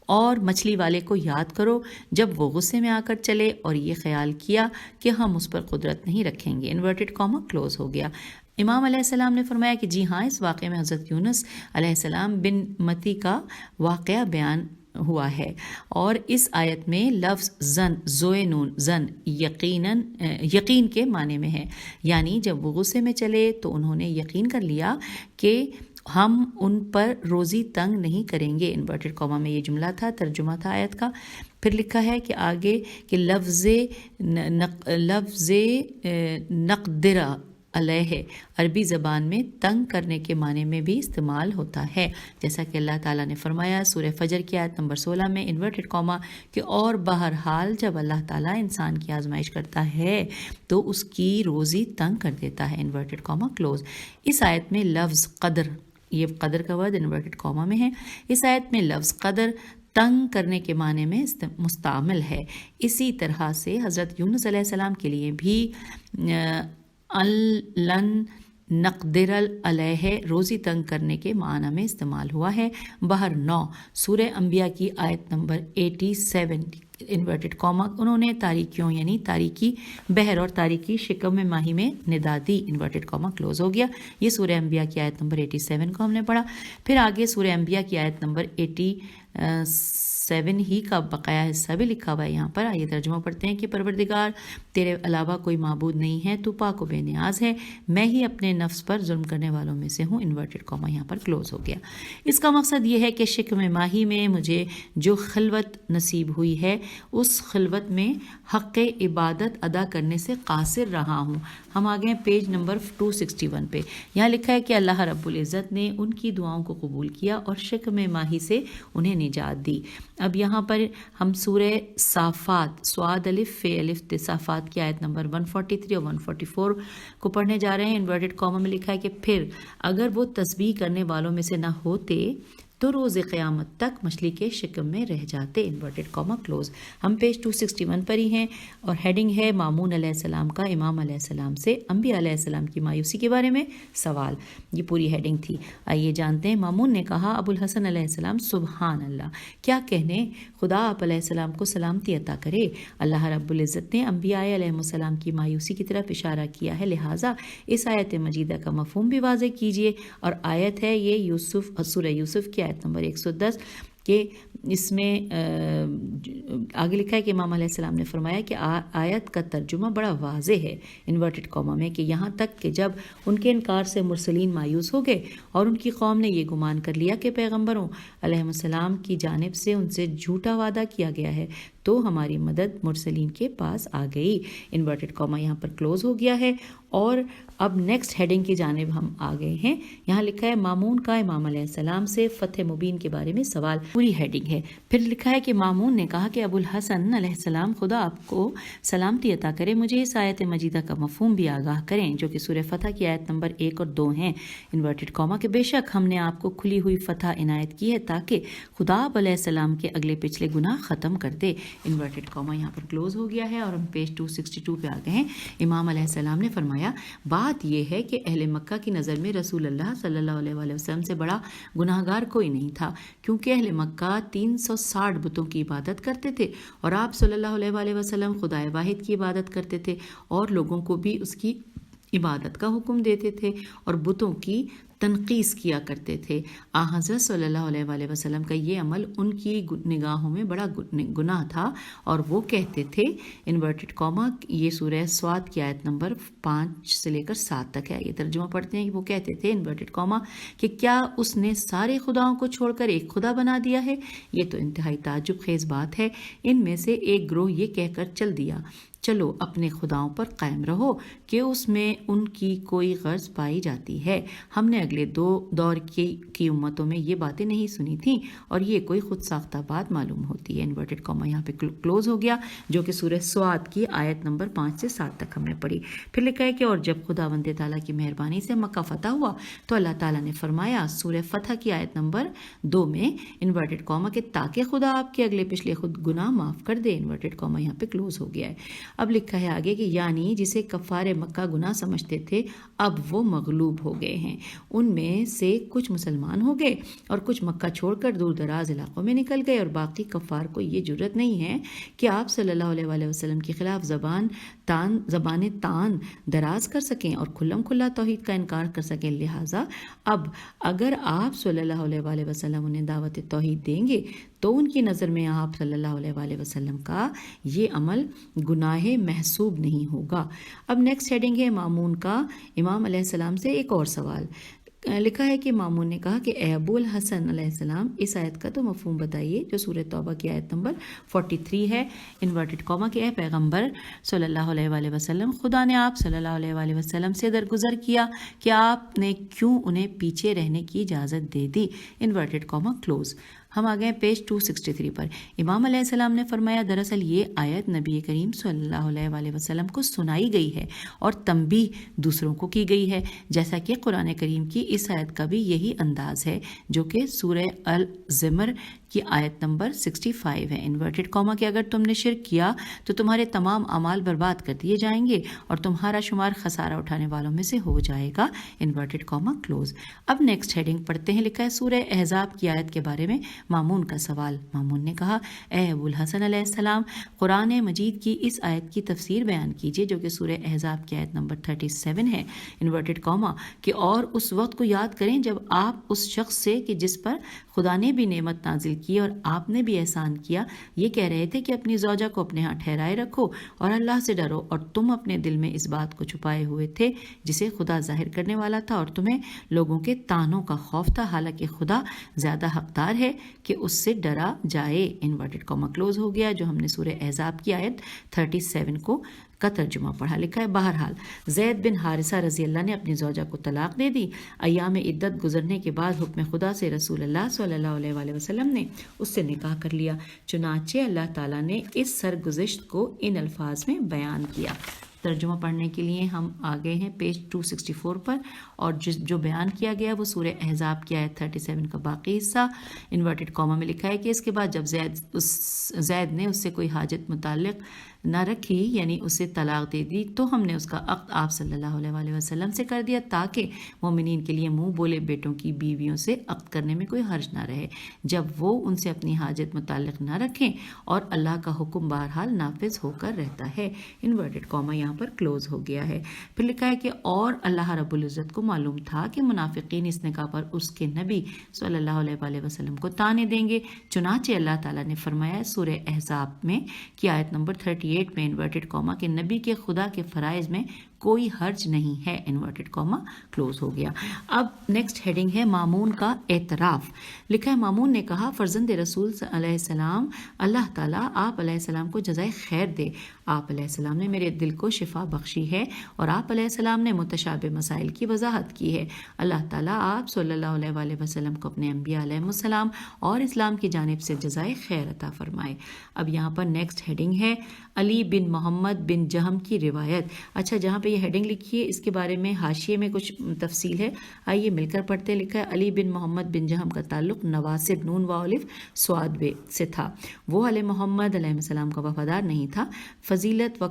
اور مچھلی والے کو یاد کرو جب وہ غصے میں آ کر چلے اور یہ خیال کیا کہ ہم اس پر قدرت نہیں رکھیں گے، انورٹڈ کاما کلوز ہو گیا۔ امام علیہ السلام نے فرمایا کہ جی ہاں، اس واقعے میں حضرت یونس علیہ السلام بن متی کا واقعہ بیان ہوا ہے، اور اس آیت میں لفظ زن زوئے نون زن یقین کے معنی میں ہے، یعنی جب وہ غصے میں چلے تو انہوں نے یقین کر لیا کہ ہم ان پر روزی تنگ نہیں کریں گے، انورٹڈ کاما میں یہ جملہ تھا، ترجمہ تھا آیت کا۔ پھر لکھا ہے کہ آگے کہ لفظ نقدرہ علیہ عربی زبان میں تنگ کرنے کے معنی میں بھی استعمال ہوتا ہے، جیسا کہ اللہ تعالیٰ نے فرمایا سورہ فجر کی آیت نمبر 16 میں، انورٹڈ کاما کہ اور بہرحال جب اللہ تعالیٰ انسان کی آزمائش کرتا ہے تو اس کی روزی تنگ کر دیتا ہے، انورٹڈ کاما کلوز۔ اس آیت میں لفظ قدر، یہ قدر کا ورڈ انورٹڈ کاما میں ہے، اس آیت میں لفظ قدر تنگ کرنے کے معنی میں مستعمل ہے۔ اسی طرح سے حضرت یونس علیہ السلام کے لیے بھی لن نقدر علیہ روزی تنگ کرنے کے معنی میں استعمال ہوا ہے۔ بہر 9 سورہ انبیاء کی آیت نمبر 87 انورٹڈ کاما، انہوں نے تاریکیوں یعنی تاریکی بحر اور تاریکی شکم ماہی میں ندا دی، انورٹڈ کاما کلوز ہو گیا۔ یہ سورہ انبیاء کی آیت نمبر 87 کو ہم نے پڑھا۔ پھر آگے سورہ انبیاء کی آیت نمبر 87 ہی کا بقایا حصہ بھی لکھا ہوا ہے یہاں پر، آئیے ترجمہ پڑھتے ہیں کہ پروردگار تیرے علاوہ کوئی معبود نہیں ہے، تو پاک و بے نیاز ہے، میں ہی اپنے نفس پر ظلم کرنے والوں میں سے ہوں، انورٹڈ کاما یہاں پر کلوز ہو گیا۔ اس کا مقصد یہ ہے کہ شکم ماہی میں مجھے جو خلوت نصیب ہوئی ہے اس خلوت میں حق عبادت ادا کرنے سے قاصر رہا ہوں۔ ہم آگے ہیں پیج نمبر 261 پہ، یہاں لکھا ہے کہ اللہ رب العزت نے ان کی دعاؤں کو قبول کیا اور شکم ماہی سے انہیں نجات دی۔ اب یہاں پر ہم سورہ صافات صاد الف فے الف تے صافات کی آیت نمبر 143 اور 144 کو پڑھنے جا رہے ہیں۔ انورٹڈ کاما میں لکھا ہے کہ پھر اگر وہ تسبیح کرنے والوں میں سے نہ ہوتے تو روز قیامت تک مچھلی کے شکم میں رہ جاتے، انورٹڈ کاما کلوز۔ ہم پیج 261 پر ہی ہیں اور ہیڈنگ ہے مامون علیہ السلام کا امام علیہ السلام سے انبیاء علیہ السلام کی مایوسی کے بارے میں سوال، یہ پوری ہیڈنگ تھی۔ آئیے جانتے ہیں۔ مامون نے کہا ابو الحسن علیہ السلام سبحان اللہ، کیا کہنے، خدا آپ علیہ السلام کو سلامتی عطا کرے۔ اللہ رب العزت نے انبیاء علیہ السلام کی مایوسی کی طرف اشارہ کیا ہے، لہٰذا اس آیت مجیدہ کا مفہوم بھی واضح کیجیے۔ اور آیت ہے یہ سورہ یوسف کی آیت نمبر 110 کہ اس میں آگے لکھا ہے کہ امام علیہ السلام نے فرمایا کہ آیت کا ترجمہ بڑا واضح ہے، انورٹڈ کاما میں، کہ یہاں تک کہ جب ان کے انکار سے مرسلین مایوس ہو گئے اور ان کی قوم نے یہ گمان کر لیا کہ پیغمبروں علیہ السلام کی جانب سے ان سے جھوٹا وعدہ کیا گیا ہے تو ہماری مدد مرسلین کے پاس آ گئی۔ انورٹڈ کاما یہاں پر کلوز ہو گیا ہے اور اب نیکسٹ ہیڈنگ کی جانب ہم آ گئے ہیں۔ یہاں لکھا ہے مامون کا امام علیہ السلام سے فتح مبین کے بارے میں سوال، پوری ہیڈنگ ہے۔ پھر لکھا ہے کہ مامون نے کہا کہ ابو الحسن علیہ السلام خدا آپ کو سلامتی عطا کرے، مجھے اس آیت مجیدہ کا مفہوم بھی آگاہ کریں، جو کہ سورہ فتح کی آیت نمبر 1 اور 2 ہیں، انورٹڈ کاما، کہ بے شک ہم نے آپ کو کھلی ہوئی فتح عنایت کی ہے تاکہ خدا آپ علیہ السلام کے اگلے پچھلے گناہ ختم کر دے۔ انورٹڈ کاما یہاں پر کلوز ہو گیا ہے اور ہم پیج 262 پہ آ گئے ہیں۔ امام علیہ السلام نے فرمایا بات یہ ہے کہ اہل مکہ کی نظر میں رسول اللہ صلی اللہ علیہ وآلہ وسلم سے بڑا گناہ گار کوئی نہیں تھا، کیونکہ اہل مکہ 360 بتوں کی عبادت کرتے تھے اور آپ صلی اللہ علیہ وآلہ وسلم خدا واحد کی عبادت کرتے تھے اور لوگوں کو بھی اس کی عبادت کا حکم دیتے تھے اور بتوں کی تنقیس کیا کرتے تھے۔ حضرت صلی اللہ علیہ وآلہ وسلم کا یہ عمل ان کی نگاہوں میں بڑا گناہ تھا اور وہ کہتے تھے، انورٹڈ کاما، یہ سورہ سواد کی آیت نمبر 5 سے لے کر 7 تک ہے، یہ ترجمہ پڑھتے ہیں کہ وہ کہتے تھے، انورٹڈ کاما، کہ کیا اس نے سارے خداؤں کو چھوڑ کر ایک خدا بنا دیا ہے؟ یہ تو انتہائی تعجب خیز بات ہے۔ ان میں سے ایک گروہ یہ کہہ کر چل دیا، چلو اپنے خداؤں پر قائم رہو کہ اس میں ان کی کوئی غرض پائی جاتی ہے۔ ہم نے اگلے دور کی امتوں میں یہ باتیں نہیں سنی تھیں اور یہ کوئی خود ساختہ بات معلوم ہوتی ہے۔ انورٹڈ کاما یہاں پہ کلوز ہو گیا، جو کہ سورہ سواد کی آیت نمبر 5 سے 7 تک ہم نے پڑھی۔ پھر لکھا ہے کہ اور جب خداوند تعالیٰ کی مہربانی سے مکہ فتح ہوا تو اللہ تعالیٰ نے فرمایا، سورہ فتح کی آیت نمبر 2 میں، انورٹڈ کاما، کہ تاکہ خدا آپ کے اگلے پچھلے خود گناہ معاف کر دے۔ انورٹڈ کاما یہاں پہ کلوز ہو گیا ہے۔ اب لکھا ہے آگے کہ یعنی جسے کفار مکہ گناہ سمجھتے تھے اب وہ مغلوب ہو گئے ہیں، ان میں سے کچھ مسلمان ہو گئے اور کچھ مکہ چھوڑ کر دور دراز علاقوں میں نکل گئے، اور باقی کفار کو یہ جرت نہیں ہے کہ آپ صلی اللہ علیہ وآلہ وسلم کے خلاف زبانیں تان دراز کر سکیں اور کھلم کھلا توحید کا انکار کر سکیں۔ لہٰذا اب اگر آپ صلی اللہ علیہ وآلہ وسلم انہیں دعوت توحید دیں گے تو ان کی نظر میں آپ صلی اللہ علیہ وآلہ وسلم کا یہ عمل گناہ محسوب نہیں ہوگا۔ اب نیکسٹ ہیڈنگ ہے مامون کا امام علیہ السلام سے ایک اور سوال۔ لکھا ہے کہ مامون نے کہا کہ اے ابو الحسن علیہ السلام، اس آیت کا تو مفہوم بتائیے، جو سورہ توبہ کی آیت نمبر 43 ہے، انورٹڈ کاما، کہ اے پیغمبر صلی اللہ علیہ وآلہ وسلم، خدا نے آپ صلی اللہ علیہ وآلہ وسلم سے درگزر کیا کہ آپ نے کیوں انہیں پیچھے رہنے کی اجازت دے دی، انورٹڈ کاما کلوز۔ ہم آ گئے پیج 263 پر۔ امام علیہ السلام نے فرمایا دراصل یہ آیت نبی کریم صلی اللہ علیہ وآلہ وسلم کو سنائی گئی ہے اور تنبیہ دوسروں کو کی گئی ہے، جیسا کہ قرآن کریم کی اس آیت کا بھی یہی انداز ہے، جو کہ سورہ الزمر کی آیت نمبر 65 ہے، انورٹڈ کاما، کہ اگر تم نے شرک کیا تو تمہارے تمام اعمال برباد کر دیے جائیں گے اور تمہارا شمار خسارہ اٹھانے والوں میں سے ہو جائے گا، انورٹڈ کاما کلوز۔ اب نیکسٹ ہیڈنگ پڑھتے ہیں۔ لکھا ہے سورہ احزاب کی آیت کے بارے میں مامون کا سوال۔ مامون نے کہا، اے ابو الحسن علیہ السلام، قرآن مجید کی اس آیت کی تفسیر بیان کیجیے، جو کہ سورہ احزاب کی آیت نمبر 37 ہے، انورٹڈ کاما، کہ اور اس وقت کو یاد کریں جب آپ اس شخص سے کہ جس پر خدا نے بھی نعمت نازل کی اور آپ نے بھی احسان کیا، یہ کہہ رہے تھے کہ اپنی زوجہ کو اپنے ہاں ٹھہرائے رکھو اور اللہ سے ڈرو، اور تم اپنے دل میں اس بات کو چھپائے ہوئے تھے جسے خدا ظاہر کرنے والا تھا، اور تمہیں لوگوں کے طعنوں کا خوف تھا، حالانکہ خدا زیادہ حقدار ہے کہ اس سے ڈرا جائے، انورٹڈ کاما کلوز ہو گیا، جو ہم نے سورہ احزاب کی آیت 37 کا ترجمہ پڑھا۔ لکھا ہے بہرحال زید بن حارثہ رضی اللہ نے اپنی زوجہ کو طلاق دے دی۔ ایام عدت گزرنے کے بعد حکم خدا سے رسول اللہ صلی اللہ علیہ وآلہ وسلم نے اس سے نکاح کر لیا، چنانچہ اللہ تعالیٰ نے اس سرگزشت کو ان الفاظ میں بیان کیا۔ ترجمہ پڑھنے کے لیے ہم آگے ہیں پیج 264 پر، اور جو بیان کیا گیا وہ سورہ احزاب کی آیت 37 کا باقی حصہ۔ انورٹڈ کاما میں لکھا ہے کہ اس کے بعد جب زید نے اس سے کوئی حاجت متعلق نہ رکھی، یعنی اسے طلاق دے دی، تو ہم نے اس کا عقد آپ صلی اللہ علیہ وآلہ وسلم سے کر دیا تاکہ مومنین کے لیے منہ بولے بیٹوں کی بیویوں سے عقد کرنے میں کوئی حرج نہ رہے جب وہ ان سے اپنی حاجت متعلق نہ رکھیں، اور اللہ کا حکم بہرحال نافذ ہو کر رہتا ہے۔ انورٹڈ کاما یہاں پر کلوز ہو گیا ہے۔ پھر لکھا ہے کہ اور اللہ رب العزت کو معلوم تھا کہ منافقین اس نکاح پر اس کے نبی صلی اللہ علیہ وآلہ وسلم کو طعنے دیں گے، چنانچہ اللہ تعالیٰ نے فرمایا سورہ احزاب میں کی آیت نمبر 38 میں انورٹڈ کاما کہ نبی کے خدا کے فرائض میں کوئی حرج نہیں ہے، انورٹڈ کاما کلوز ہو گیا۔ اب نیکسٹ ہیڈنگ ہے مامون کا اعتراف۔ لکھا ہے مامون نے کہا فرزند رسول علیہ السلام، اللہ تعالیٰ آپ علیہ السلام کو جزائے خیر دے، آپ علیہ السلام نے میرے دل کو شفا بخشی ہے اور آپ علیہ السلام نے متشابہ مسائل کی وضاحت کی ہے۔ اللہ تعالیٰ آپ صلی اللہ علیہ وآلہ وسلم کو اپنے انبیاء علیہ السلام اور اسلام کی جانب سے جزائے خیر عطا فرمائے۔ اب یہاں پر نیکسٹ ہیڈنگ ہے علی بن محمد بن جہم کی روایت۔ اچھا، جہاں پہ یہ ہیڈنگ لکھی ہے اس کے بارے میں حاشیے میں کچھ تفصیل ہے، آئیے مل کر پڑھتے۔ لکھا ہے علی بن محمد بن جہم کا تعلق نواصب نون و الف سواد بے سے تھا۔ وہ علیہ محمد علیہ السلام کا وفادار نہیں تھا۔ فضیلت و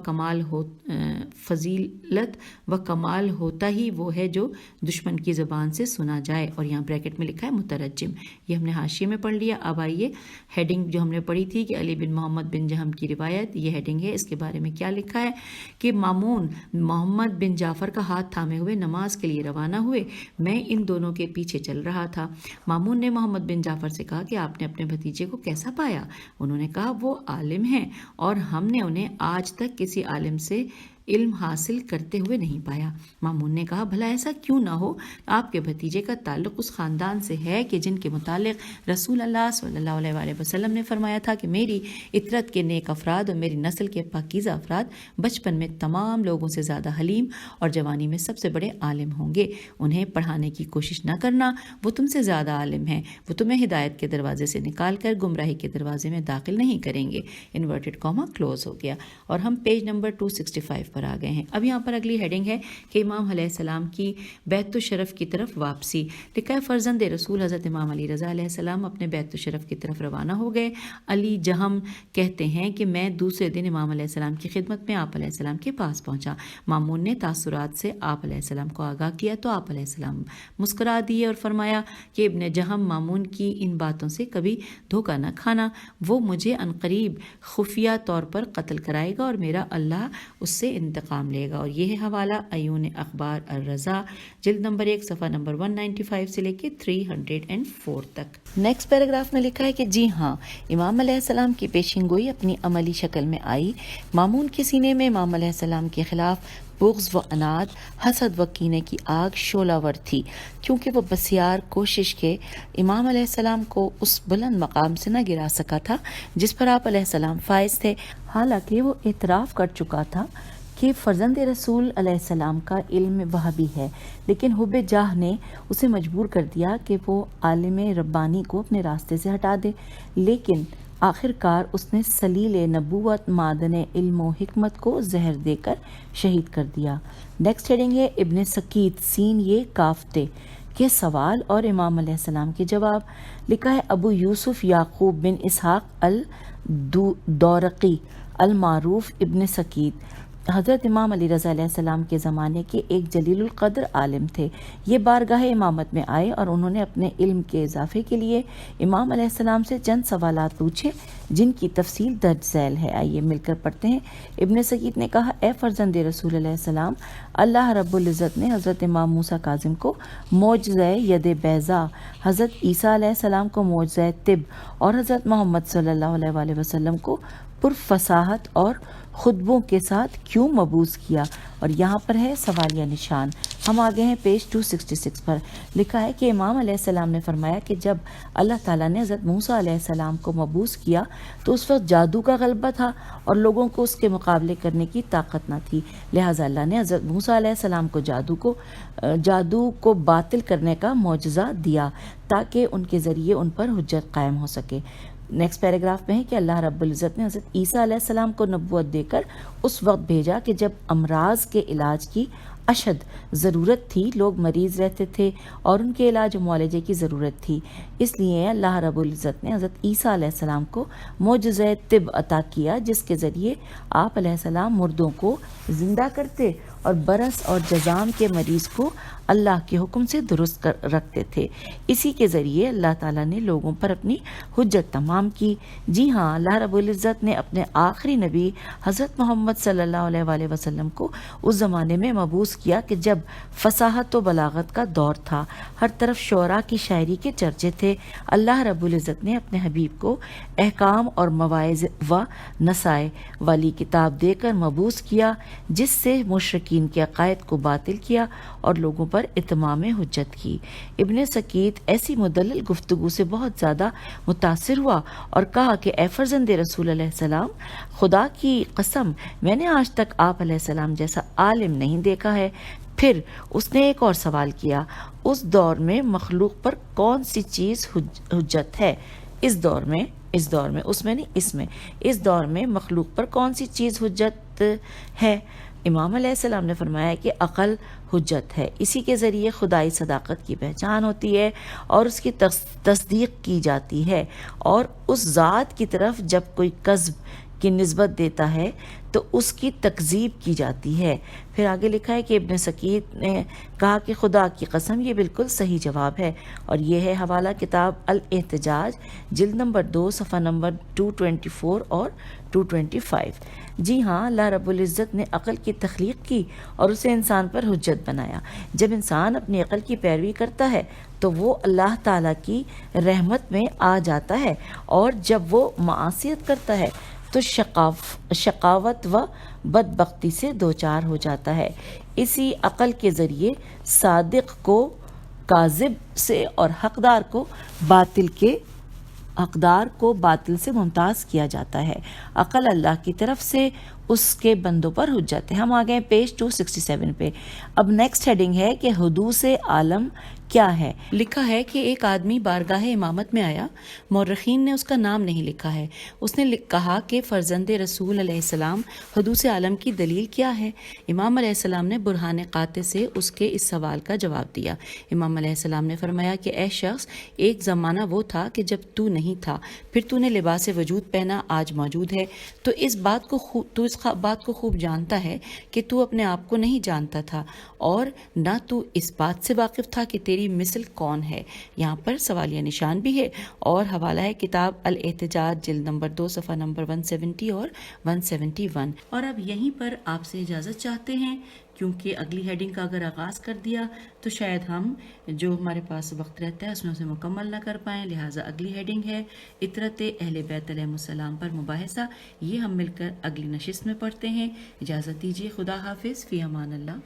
کمال ہوتا ہی وہ ہے جو دشمن کی زبان سے سنا جائے، اور یہاں بریکٹ میں لکھا ہے مترجم۔ یہ ہم نے حاشیے میں پڑھ لیا۔ اب آئیے ہیڈنگ جو ہم نے پڑھی تھی کہ علی بن محمد بن جہم کی روایت، یہ ہیڈنگ ہے، اس کے بارے میں کیا لکھا ہے کہ مامون محمد بن جعفر کا ہاتھ تھامے ہوئے نماز کے لیے روانہ ہوئے، میں ان دونوں کے پیچھے چل رہا تھا۔ مامون نے محمد بن جعفر سے کہا کہ آپ نے اپنے بھتیجے کو کیسا پایا؟ انہوں نے کہا وہ عالم ہیں اور ہم نے انہیں آج تک کسی عالم سے علم حاصل کرتے ہوئے نہیں پایا۔ مامون نے کہا بھلا ایسا کیوں نہ ہو، آپ کے بھتیجے کا تعلق اس خاندان سے ہے کہ جن کے متعلق رسول اللہ صلی اللہ علیہ وآلہ وسلم نے فرمایا تھا کہ میری اطرت کے نیک افراد اور میری نسل کے پاکیزہ افراد بچپن میں تمام لوگوں سے زیادہ حلیم اور جوانی میں سب سے بڑے عالم ہوں گے۔ انہیں پڑھانے کی کوشش نہ کرنا، وہ تم سے زیادہ عالم ہیں، وہ تمہیں ہدایت کے دروازے سے نکال کر گمراہی کے دروازے میں داخل نہیں کریں گے۔ انورٹڈ کاما کلوز ہو گیا، اور ہم پیج نمبر 265 پر آ گئے ہیں۔ اب یہاں پر اگلی ہیڈنگ ہے کہ امام علیہ السلام کی بیت الشرف کی طرف واپسی۔ لکھا ہے فرزند رسول حضرت امام علی رضا علیہ السلام اپنے بیت الشرف کی طرف روانہ ہو گئے۔ علی جہم کہتے ہیں کہ میں دوسرے دن امام علیہ السلام کی خدمت میں آپ علیہ السلام کے پاس پہنچا۔ مامون نے تاثرات سے آپ علیہ السلام کو آگاہ کیا تو آپ علیہ السلام مسکرا دیے اور فرمایا کہ ابن جہم مامون کی ان باتوں سے کبھی دھوکہ نہ کھانا، وہ مجھے عنقریب خفیہ طور پر قتل کرائے گا اور میرا اللہ اس سے انتقام لے گا۔ اور یہ ہے حوالہ عیون اخبار الرضا، جلد نمبر 1 صفحہ نمبر 195 سے لے کے 304 تک۔ نیکسٹ پیراگراف میں لکھا ہے کہ جی ہاں، امام علیہ السلام کی پیشین گوئی اپنی عملی شکل میں آئی۔ مامون کے سینے میں امام علیہ السلام کے خلاف بغض و عناد، حسد و کینے کی آگ شعلہ ور تھی، کیونکہ وہ بسیار کوشش کے امام علیہ السلام کو اس بلند مقام سے نہ گرا سکا تھا جس پر آپ علیہ السلام فائز تھے، حالانکہ وہ اعتراف کر چکا تھا کہ فرزند رسول علیہ السلام کا علم وہابی ہے، لیکن حب جاہ نے اسے مجبور کر دیا کہ وہ عالم ربانی کو اپنے راستے سے ہٹا دے، لیکن آخر کار اس نے سلیل نبوت معدن علم و حکمت کو زہر دے کر شہید کر دیا۔ نیکسٹ ہیڈنگ ہے ابن سکیت سین یہ کافتے کے سوال اور امام علیہ السلام کے جواب۔ لکھا ہے ابو یوسف یعقوب بن اسحاق الدورقی المعروف ابن سکیت حضرت امام علی رضا علیہ السلام کے زمانے کے ایک جلیل القدر عالم تھے۔ یہ بارگاہ امامت میں آئے اور انہوں نے اپنے علم کے اضافے کے لیے امام علیہ السلام سے چند سوالات پوچھے جن کی تفصیل درج ذیل ہے، آئیے مل کر پڑھتے ہیں۔ ابن سکیت نے کہا اے فرزند رسول علیہ السلام، اللہ رب العزت نے حضرت امام موسیٰ کاظم کو معجزہ ید بیضا، حضرت عیسیٰ علیہ السلام کو معجزہ طب اور حضرت محمد صلی اللہ علیہ وآلہ وسلم کو پرفصاحت اور خطبوں کے ساتھ کیوں مبعوث کیا؟ اور یہاں پر ہے سوالیہ نشان. ہم آگے ہیں پیج 266 پر. لکھا ہے کہ امام علیہ السلام نے فرمایا کہ جب اللہ تعالیٰ نے حضرت موسیٰ علیہ السلام کو مبعوث کیا تو اس وقت جادو کا غلبہ تھا اور لوگوں کو اس کے مقابلے کرنے کی طاقت نہ تھی. لہٰذا اللہ نے حضرت موسیٰ علیہ السلام کو جادو کو باطل کرنے کا معجزہ دیا تاکہ ان کے ذریعے ان پر حجت قائم ہو سکے. نیکسٹ پیراگراف میں ہے کہ اللہ رب العزت نے حضرت عیسیٰ علیہ السلام کو نبوت دے کر اس وقت بھیجا کہ جب امراض کے علاج کی اشد ضرورت تھی، لوگ مریض رہتے تھے اور ان کے علاج و معالجے کی ضرورت تھی. اس لیے اللہ رب العزت نے حضرت عیسیٰ علیہ السلام کو معجزہ طب عطا کیا جس کے ذریعے آپ علیہ السلام مردوں کو زندہ کرتے اور برس اور جذام کے مریض کو اللہ کے حکم سے درست رکھتے تھے. اسی کے ذریعے اللہ تعالیٰ نے لوگوں پر اپنی حجت تمام کی. جی ہاں، اللہ رب العزت نے اپنے آخری نبی حضرت محمد صلی اللہ علیہ وآلہ وسلم کو اس زمانے میں مبعوث کیا کہ جب فصاحت و بلاغت کا دور تھا، ہر طرف شعراء کی شاعری کے چرچے تھے. اللہ رب العزت نے اپنے حبیب کو احکام اور مواعظ و نصائح والی کتاب دے کر مبعوث کیا جس سے مشرکین کے عقائد کو باطل کیا اور لوگوں پر اتمام حجت کی. ابن سکیت ایسی مدلل گفتگو سے بہت زیادہ متاثر ہوا اور کہا کہ اے فرزند رسول علیہ السلام، خدا کی قسم میں نے آج تک آپ علیہ السلام جیسا عالم نہیں دیکھا ہے. پھر اس نے ایک اور سوال کیا، اس دور میں مخلوق پر کون سی چیز حجت ہے؟ اس دور میں مخلوق پر کون سی چیز حجت ہے؟ امام علیہ السلام نے فرمایا کہ عقل حجت ہے. اسی کے ذریعے خدائی صداقت کی پہچان ہوتی ہے اور اس کی تصدیق کی جاتی ہے، اور اس ذات کی طرف جب کوئی کذب کی نسبت دیتا ہے تو اس کی تکذیب کی جاتی ہے. پھر آگے لکھا ہے کہ ابن سکیت نے کہا کہ خدا کی قسم یہ بالکل صحیح جواب ہے، اور یہ ہے حوالہ کتاب الاحتجاج جلد نمبر 2 صفحہ نمبر 224 اور 225. جی ہاں، اللہ رب العزت نے عقل کی تخلیق کی اور اسے انسان پر حجت بنایا. جب انسان اپنی عقل کی پیروی کرتا ہے تو وہ اللہ تعالیٰ کی رحمت میں آ جاتا ہے، اور جب وہ معصیت کرتا ہے تو شقاوت و بدبختی سے دوچار ہو جاتا ہے. اسی عقل کے ذریعے صادق کو کاذب سے اور حقدار کو باطل سے ممتاز کیا جاتا ہے. عقل اللہ کی طرف سے اس کے بندوں پر حجت ہے. ہم آ گئے پیج 267 پہ. اب نیکسٹ ہیڈنگ ہے کہ حدوث عالم کیا ہے. لکھا ہے کہ ایک آدمی بارگاہ امامت میں آیا. مورخین نے اس کا نام نہیں لکھا ہے. اس نے کہا کہ فرزند رسول علیہ السلام، حدوث عالم کی دلیل کیا ہے؟ امام علیہ السلام نے برہان قاطع سے اس کے اس سوال کا جواب دیا. امام علیہ السلام نے فرمایا کہ اے شخص، ایک زمانہ وہ تھا کہ جب تو نہیں تھا، پھر تو نے لباس وجود پہنا، آج موجود ہے. تو اس بات کو خوب جانتا ہے کہ تو اپنے آپ کو نہیں جانتا تھا، اور نہ تو اس بات سے واقف تھا کہ تیری مثل کون ہے. یہاں پر سوالیہ نشان بھی ہے، اور حوالہ ہے کتاب الاحتجاج جلد نمبر 2 صفحہ نمبر 170 اور 171. اور اب یہیں پر آپ سے اجازت چاہتے ہیں، کیونکہ اگلی ہیڈنگ کا اگر آغاز کر دیا تو شاید ہم جو ہمارے پاس وقت رہتا ہے اس میں اسے مکمل نہ کر پائیں. لہٰذا اگلی ہیڈنگ ہے اطرت اہل بیت علیہ السلام پر مباحثہ. یہ ہم مل کر اگلی نشست میں پڑھتے ہیں. اجازت دیجیے. خدا حافظ. فی امان اللہ.